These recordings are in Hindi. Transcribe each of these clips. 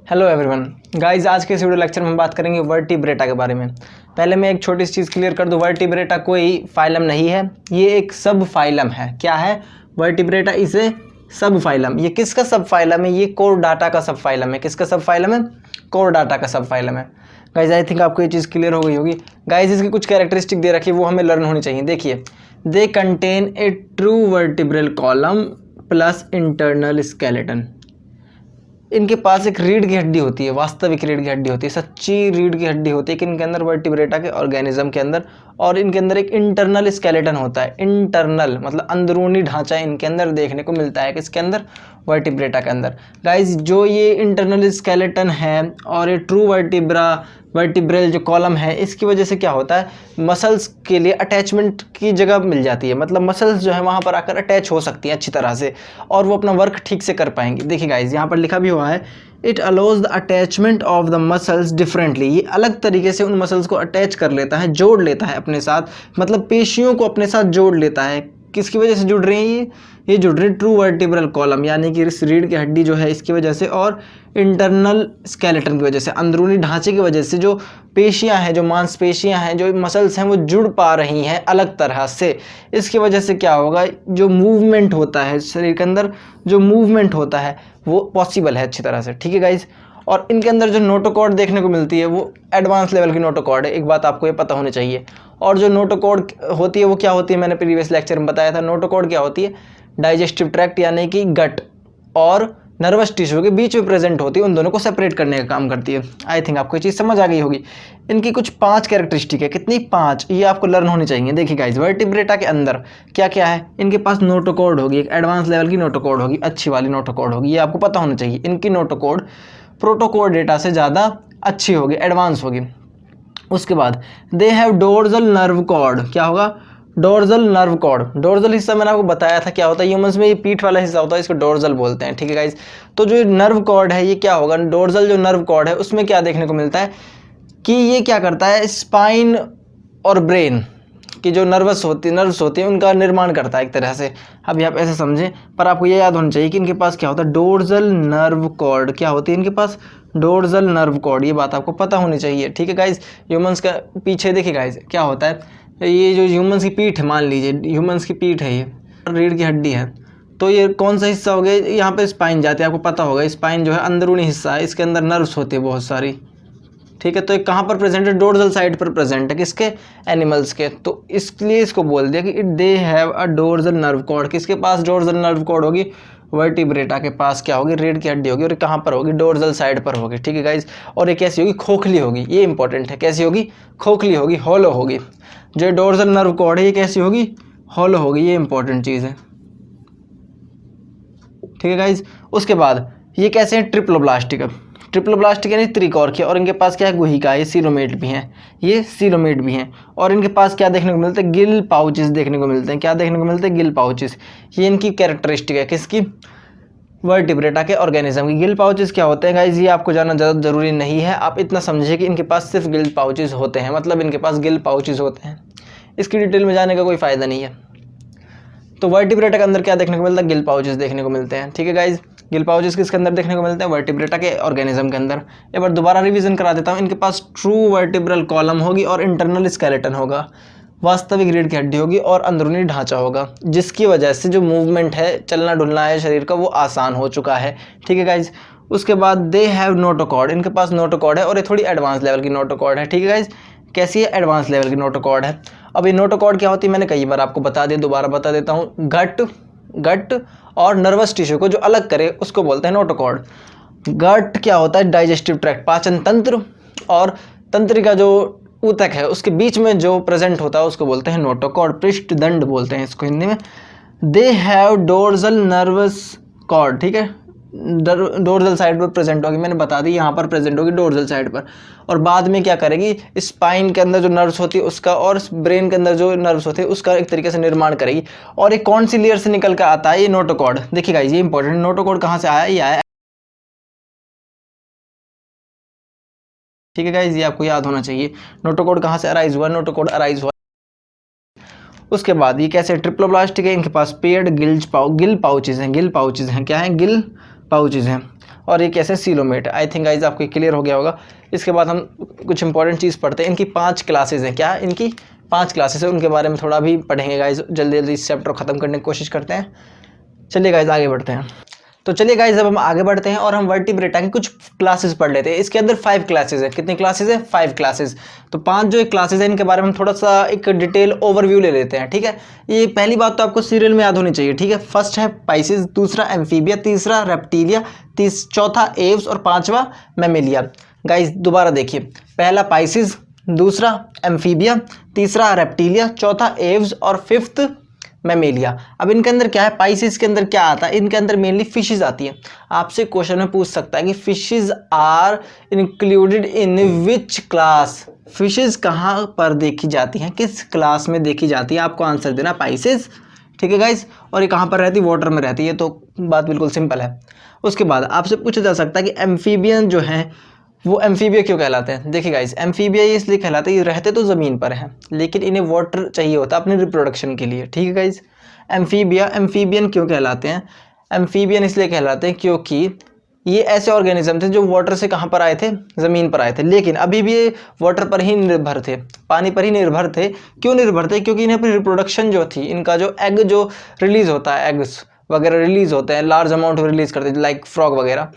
हेलो एवरीवन गाइस, आज के इस वीडियो लेक्चर में हम बात करेंगे वर्टिब्रेटा के बारे में। पहले मैं एक छोटी सी चीज़ क्लियर कर दूं, वर्टिब्रेटा कोई फाइलम नहीं है, ये एक सब फाइलम है। क्या है? वर्टिब्रेटा इसे सब फाइलम। ये किसका सब फाइलम है? ये कोरडाटा का सब फाइलम है। किसका सब फाइलम है? कोरडाटा का सब फाइलम है। गाइज आई थिंक आपको ये चीज़ क्लियर हो गई होगी। गाइज इसकी कुछ कैरेक्टरिस्टिक दे रखी है, वो हमें लर्न होनी चाहिए। देखिए, they contain a true vertebral column plus internal skeleton. इनके पास एक रीढ़ की हड्डी होती है, वास्तविक रीढ़ की हड्डी होती है, सच्ची रीढ़ की हड्डी होती है कि इनके अंदर वर्टिब्रेटा के ऑर्गेनिज्म के अंदर, और इनके अंदर एक इंटरनल स्केलेटन होता है। इंटरनल मतलब अंदरूनी ढांचा इनके अंदर देखने को मिलता है। किसके अंदर? वर्टिब्रेटा के अंदर। गाइज जो ये इंटरनल स्केलेटन है और ये ट्रू वर्टिब्रल जो कॉलम है, इसकी वजह से क्या होता है, मसल्स के लिए अटैचमेंट की जगह मिल जाती है। मतलब मसल्स जो है वहाँ पर आकर अटैच हो सकती हैं अच्छी तरह से, और वो अपना वर्क ठीक से कर पाएंगी। देखिए गाइज, यहाँ पर लिखा भी हुआ है, it allows the attachment of the muscles differently. ये अलग तरीके से उन मसल्स को अटैच कर लेता है, जोड़ लेता है अपने साथ, मतलब पेशियों को अपने साथ जोड़ लेता है। किसकी वजह से जुड़ रही है ये जुड़ रही है ट्रू वर्टिब्रल कॉलम, यानी कि इस रीढ़ की हड्डी जो है इसकी वजह से, और इंटरनल स्केलेटन की वजह से, अंदरूनी ढांचे की वजह से जो पेशियां हैं, जो मांसपेशियां हैं, जो मसल्स हैं, वो जुड़ पा रही हैं अलग तरह से। इसकी वजह से क्या होगा, जो मूवमेंट होता है शरीर के अंदर, जो मूवमेंट होता है वो पॉसिबल है अच्छी तरह से। ठीक है गाइज, और इनके अंदर जो नोटोकॉर्ड देखने को मिलती है वो एडवांस लेवल की नोटोकॉर्ड है। एक बात आपको ये पता होनी चाहिए। और जो नोटोकॉर्ड होती है वो क्या होती है, मैंने प्रीवियस लेक्चर में बताया था। नोटोकॉर्ड क्या होती है? डाइजेस्टिव ट्रैक्ट यानी कि गट और नर्वस टिश्यू के बीच में प्रेजेंट होती है, उन दोनों को सेपरेट करने का काम करती है। आई थिंक आपको ये चीज़ समझ आ गई होगी। इनकी कुछ 5 कैरेक्टरिस्टिक है। कितनी? 5। ये आपको लर्न होनी चाहिए। देखिए गाइस, वर्टिब्रेटा के अंदर क्या क्या है, इनके पास नोटोकॉर्ड होगी, एक एडवांस लेवल की नोटोकॉर्ड होगी, अच्छी वाली नोटोकॉर्ड होगी। ये आपको पता होना चाहिए। इनकी नोटोकॉर्ड प्रोटोकॉर्डेटा से ज़्यादा अच्छी होगी, एडवांस होगी। उसके बाद they have dorsal nerve cord. क्या होगा? Dorsal nerve cord. डोर्सल हिस्सा मैंने आपको बताया था क्या होता है। ह्यूमंस में ये पीठ वाला हिस्सा होता है, इसको डोर्सल बोलते हैं। ठीक है गाइज, तो जो नर्व कॉर्ड है ये क्या होगा, डोर्सल जो नर्व कॉर्ड है उसमें क्या देखने को मिलता है कि ये क्या करता है, स्पाइन और ब्रेन की जो नर्व्स होती है उनका निर्माण करता है एक तरह से। अभी आप ऐसे समझें, पर आपको ये याद होना चाहिए कि इनके पास क्या होता है, डोर्सल नर्व कॉर्ड। क्या होती है इनके पास? Dorsal nerve cord. ये बात आपको पता होनी चाहिए। ठीक है गाइज, ह्यूमंस का पीछे देखिए गाइज क्या होता है, ये जो ह्यूमंस की पीठ है, मान लीजिए ह्यूमंस की पीठ है, ये रीढ़ की हड्डी है, तो ये कौन सा हिस्सा हो गया, यहाँ पे स्पाइन जाती है। आपको पता होगा स्पाइन जो है अंदरूनी हिस्सा है, इसके अंदर नर्व्स होती है बहुत सारी। ठीक है, तो ये कहाँ पर प्रेजेंट है? डोर्सल साइड पर प्रेजेंट है। किसके? एनिमल्स के। तो इसलिए इसको बोल दिया कि they have a dorsal nerve cord. किसके पास डोर्सल नर्व कॉर्ड होगी? वर्टिब्रेटा के पास क्या होगी? रीढ़ की हड्डी होगी, और कहाँ पर होगी? डोर्सल साइड पर होगी। ठीक है गाइज, और ये कैसी होगी? खोखली होगी। ये इंपॉर्टेंट है। कैसी होगी? खोखली होगी, हॉलो होगी। जो डोर्सल नर्व कॉर्ड है ये कैसी होगी? हॉलो होगी। ये इंपॉर्टेंट चीज़ है। ठीक है गाइज, उसके बाद ये कैसे हैं? ट्रिप्लोब्लास्टिक। ट्रिप्लोब्लास्टिक यानी त्रिकोर के, और इनके पास क्या है? गुहिका। ये सीलोमेट भी हैं, ये सीलोमेट भी हैं। और इनके पास क्या देखने को मिलते हैं? गिल पाउचेस देखने को मिलते हैं। क्या देखने को मिलते हैं? गिल पाउचेस। ये इनकी कैरेक्टरिस्टिक है। किसकी? वर्टिब्रेटा के ऑर्गेनिज्म की। गिल पाउचेस क्या होते हैं गाइज, ये आपको जानना ज़्यादा जरूरी नहीं है। आप इतना समझिए कि इनके पास सिर्फ गिल पाउचेस होते हैं, मतलब इनके पास गिल पाउचेस होते हैं। इसकी डिटेल में जाने का कोई फ़ायदा नहीं है। तो वर्टिब्रेटा के अंदर क्या देखने को मिलता है? गिल पाउचेस देखने को मिलते हैं। ठीक है गाइज, गिल पाउचेस किसके अंदर देखने को मिलते हैं? वर्टिब्रेटा के ऑर्गेनिज्म के अंदर। एक बार दोबारा रिवीजन करा देता हूँ। इनके पास ट्रू वर्टिब्रल कॉलम होगी और इंटरनल स्केलेटन होगा, वास्तविक रीढ़ की हड्डी होगी और अंदरूनी ढांचा होगा, जिसकी वजह से जो मूवमेंट है, चलना डुलना है शरीर का, वो आसान हो चुका है। ठीक है गाइज, उसके बाद दे हैव नोटोकॉर्ड। इनके पास नोटोकॉर्ड है, और ये थोड़ी एडवांस लेवल की नोटोकॉर्ड है। ठीक है गाइज, कैसी है? एडवांस लेवल की नोटोकॉर्ड है। अब ये नोटोकॉर्ड क्या होती है मैंने कई बार आपको बता दिया, दोबारा बता देता हूँ। गट और नर्वस टिश्यू को जो अलग करे उसको बोलते हैं नोटोकॉर्ड। गट क्या होता है? डाइजेस्टिव ट्रैक्ट, पाचन तंत्र, और तंत्रिका जो ऊतक है उसके बीच में जो प्रेजेंट होता है उसको बोलते हैं नोटोकॉर्ड। पृष्ठदंड बोलते हैं इसको हिंदी में। They have dorsal nervous cord. ठीक है, डोर्सल साइड पर प्रेजेंट होगी, मैंने बता दी, यहाँ पर प्रेजेंट होगी डोर्सल साइड पर। और बाद में क्या करेगी? स्पाइन के अंदर जो नर्व्स होती है उसका, और ब्रेन के अंदर जो नर्व्स होते हैं उसका एक तरीके से निर्माण करेगी। और एक कौन सी लेयर से निकल कर आता है? ये नोटोकॉर्ड। देखिएगा ये इंपॉर्टेंट, नोटोकॉर्ड कहाँ से आया? ये आया। ठीक है गाइज, ये आपको याद होना चाहिए। नोटोकॉर्ड कहाँ से अराइज हुआ? नोटोकॉर्ड अराइज हुआ। उसके बाद ये कैसे? ट्रिप्लोब्लास्टिक है। इनके पास पेयर्ड गिल पाउचेज हैं। गिल पाउचेज हैं। क्या है? गिल पाउचेज हैं। और ये कैसे सीलोमेट। आई थिंक गाइज आपको क्लियर हो गया होगा। इसके बाद हम कुछ इंपॉर्टेंट चीज़ पढ़ते हैं। इनकी 5 क्लासेज हैं। क्या इनकी 5 क्लासेज है, उनके बारे में थोड़ा भी पढ़ेंगे गाइज। जल्दी जल्दी इस चैप्टर को ख़त्म करने की कोशिश करते हैं। चलिए गाइज आगे बढ़ते हैं। तो चलिए गाइज अब हम आगे बढ़ते हैं और हम वर्टिब्रेटा की कुछ क्लासेस पढ़ लेते हैं। इसके अंदर 5 क्लासेस है। कितनी क्लासेस है? 5 क्लासेस। तो 5 जो क्लासेस है इनके बारे में हम थोड़ा सा एक डिटेल ओवरव्यू ले लेते हैं, ठीक है। ये पहली बात तो आपको सीरियल में याद होनी चाहिए, ठीक है। फर्स्ट है पाइसिस, दूसरा एम्फीबिया, तीसरा रेप्टिलिया, चौथा एव्स और 5वां मैमेलिया। गाइज दोबारा देखिए, पहला पाइसिस, दूसरा एम्फीबिया, तीसरा रेप्टिलिया, चौथा एव्स और 5th मैमेलिया। अब इनके अंदर क्या है? पाइसिस के अंदर क्या आता है? इनके अंदर मेनली फिशेज आती है। आपसे क्वेश्चन में पूछ सकता है कि fishes are included in which class. Fishes कहाँ पर देखी जाती हैं, किस क्लास में देखी जाती है? आपको आंसर देना पाइसिस, ठीक है गाइज। और ये कहाँ पर रहती है? वाटर में रहती है। तो बात बिल्कुल सिंपल है। उसके बाद आपसे पूछा जा सकता है कि एम्फीबियन जो है वो एम्फीबिया क्यों कहलाते हैं? देखिए गाइस, एम्फीबिया ये इसलिए कहलाते हैं, ये रहते तो ज़मीन पर हैं लेकिन इन्हें वाटर चाहिए होता है अपने रिप्रोडक्शन के लिए, ठीक है गाइस। एम्फीबियन क्यों कहलाते हैं? एम्फीबियन इसलिए कहलाते हैं क्योंकि ये ऐसे ऑर्गेनिज्म थे जो वाटर से कहाँ पर आए थे? ज़मीन पर आए थे, लेकिन अभी भी ये वाटर पर ही निर्भर थे, पानी पर ही निर्भर थे। क्यों निर्भर थे? क्योंकि इन्हें अपनी रिप्रोडक्शन जो थी, इनका जो एग जो रिलीज़ होता है, एग्स वगैरह रिलीज़ होते हैं, लार्ज अमाउंट में रिलीज़ करते हैं लाइक फ्रॉग वगैरह,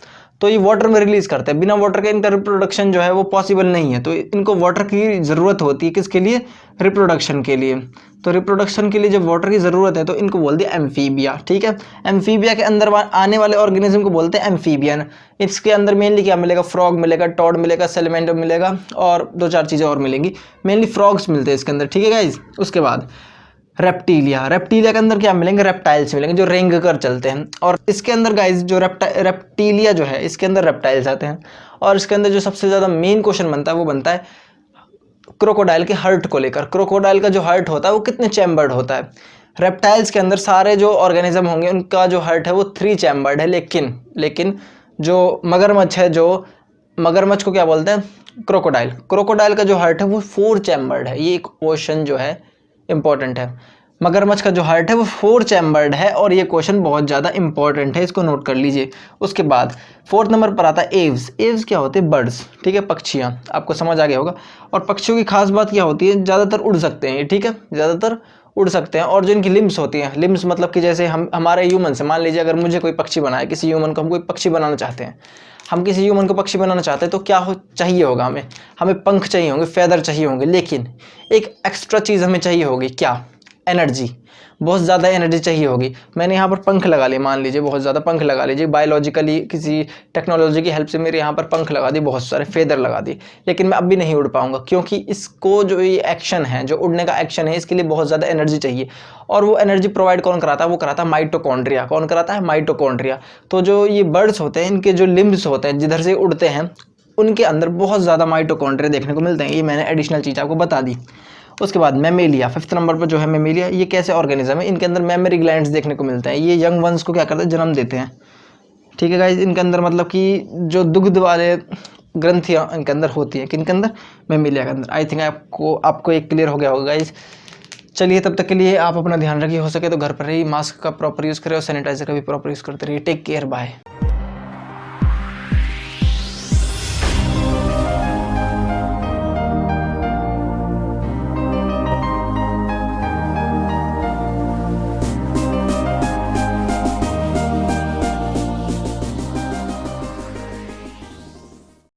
तो ये वाटर में रिलीज़ करते हैं। बिना वाटर के इनका रिप्रोडक्शन जो है वो पॉसिबल नहीं है। तो इनको वाटर की ज़रूरत होती है, किसके लिए? रिप्रोडक्शन के लिए। तो रिप्रोडक्शन के लिए जब वाटर की ज़रूरत है तो इनको बोल दिया एम्फीबिया, ठीक है। एम्फीबिया के अंदर आने वाले ऑर्गेनिज्म को बोलते हैं एम्फीबियन। इसके अंदर मेनली क्या मिलेगा? फ्रॉग मिलेगा, टॉड मिलेगा, सेलेमेंट मिलेगा और 2-4 चीज़ें और मिलेंगी। मेनली फ्रॉग्स मिलते हैं इसके अंदर, ठीक है गाइज। उसके बाद रेप्टिलिया के अंदर क्या मिलेंगे? रेप्टाइल्स मिलेंगे जो रेंग कर चलते हैं। और इसके अंदर गाइज जो रेप्टिलिया जो है इसके अंदर रेप्टाइल्स आते हैं। और इसके अंदर जो सबसे ज़्यादा मेन क्वेश्चन बनता है वो बनता है क्रोकोडाइल के हर्ट को लेकर। क्रोकोडाइल का जो हर्ट होता है वो कितने चैम्बर्ड होता है? रेप्टाइल्स के अंदर सारे जो ऑर्गेनिज्म होंगे उनका जो हर्ट है वो 3 चैम्बर्ड है, लेकिन जो मगरमच्छ है, जो मगरमच्छ को क्या बोलते हैं? क्रोकोडाइल का जो हर्ट है वो 4 चैम्बर्ड है। ये एक क्वेश्चन जो है इंपॉर्टेंट है। मगरमच्छ का जो हार्ट है वो 4 चैम्बर्ड है और ये क्वेश्चन बहुत ज़्यादा इंपॉर्टेंट है, इसको नोट कर लीजिए। उसके बाद 4th नंबर पर आता है एव्स। एव्स क्या होते हैं? बर्ड्स, ठीक है, पक्षियाँ। आपको समझ आ गया होगा। और पक्षियों की खास बात क्या होती है? ज़्यादातर उड़ सकते हैं ये, ठीक है, ज़्यादातर उड़ सकते हैं। और जो इनकी लिम्स होती हैं, लिम्स मतलब कि जैसे हमारे ह्यूमन से, मान लीजिए अगर मुझे कोई पक्षी बनाए, किसी ह्यूमन को हम कोई पक्षी बनाना चाहते हैं, हम किसी ह्यूमन को पक्षी बनाना चाहते हैं तो क्या चाहिए होगा? हमें पंख चाहिए होंगे, फेदर चाहिए होंगे, लेकिन एक एक्स्ट्रा चीज़ हमें चाहिए होगी, क्या? एनर्जी। बहुत ज़्यादा एनर्जी चाहिए होगी। मैंने यहाँ पर पंख लगा लिए, मान लीजिए बहुत ज़्यादा पंख लगा लीजिए, बायोलॉजिकली किसी टेक्नोलॉजी की हेल्प से मेरे यहाँ पर पंख लगा दिए, बहुत सारे फेदर लगा दिए, लेकिन मैं अब भी नहीं उड़ पाऊँगा क्योंकि इसको जो ये एक्शन है, जो उड़ने का एक्शन है, इसके लिए बहुत ज़्यादा एनर्जी चाहिए। और वो एनर्जी प्रोवाइड कौन कराता है? वो कराता है माइटोकॉन्ड्रिया। कौन कराता है? माइटोकॉन्ड्रिया। तो जो ये बर्ड्स होते हैं, इनके जो लिम्ब्स होते हैं, जिधर से उड़ते हैं, उनके अंदर बहुत ज़्यादा माइटोकॉन्ड्रिया देखने को मिलते हैं। ये मैंने एडिशनल चीज़ आपको बता दी। उसके बाद मैमेलिया, 5th नंबर पर जो है मैमेलिया, ये कैसे ऑर्गेनिज्म है? इनके अंदर मेमोरी ग्लैंड्स देखने को मिलते हैं। ये यंग वंस को क्या करते हैं? जन्म देते हैं, ठीक है गाइज। इनके अंदर मतलब कि जो दुग्ध वाले ग्रंथियाँ इनके अंदर होती हैं, किनके अंदर? मैमेलिया के अंदर। आई थिंक आपको एक क्लियर हो गया होगा गाइज। चलिए तब तक के लिए आप अपना ध्यान रखिए, हो सके तो घर पर ही मास्क का प्रॉपर यूज़ करें और सैनिटाइजर का भी प्रॉपर यूज़ करते रहिए। Take care, bye.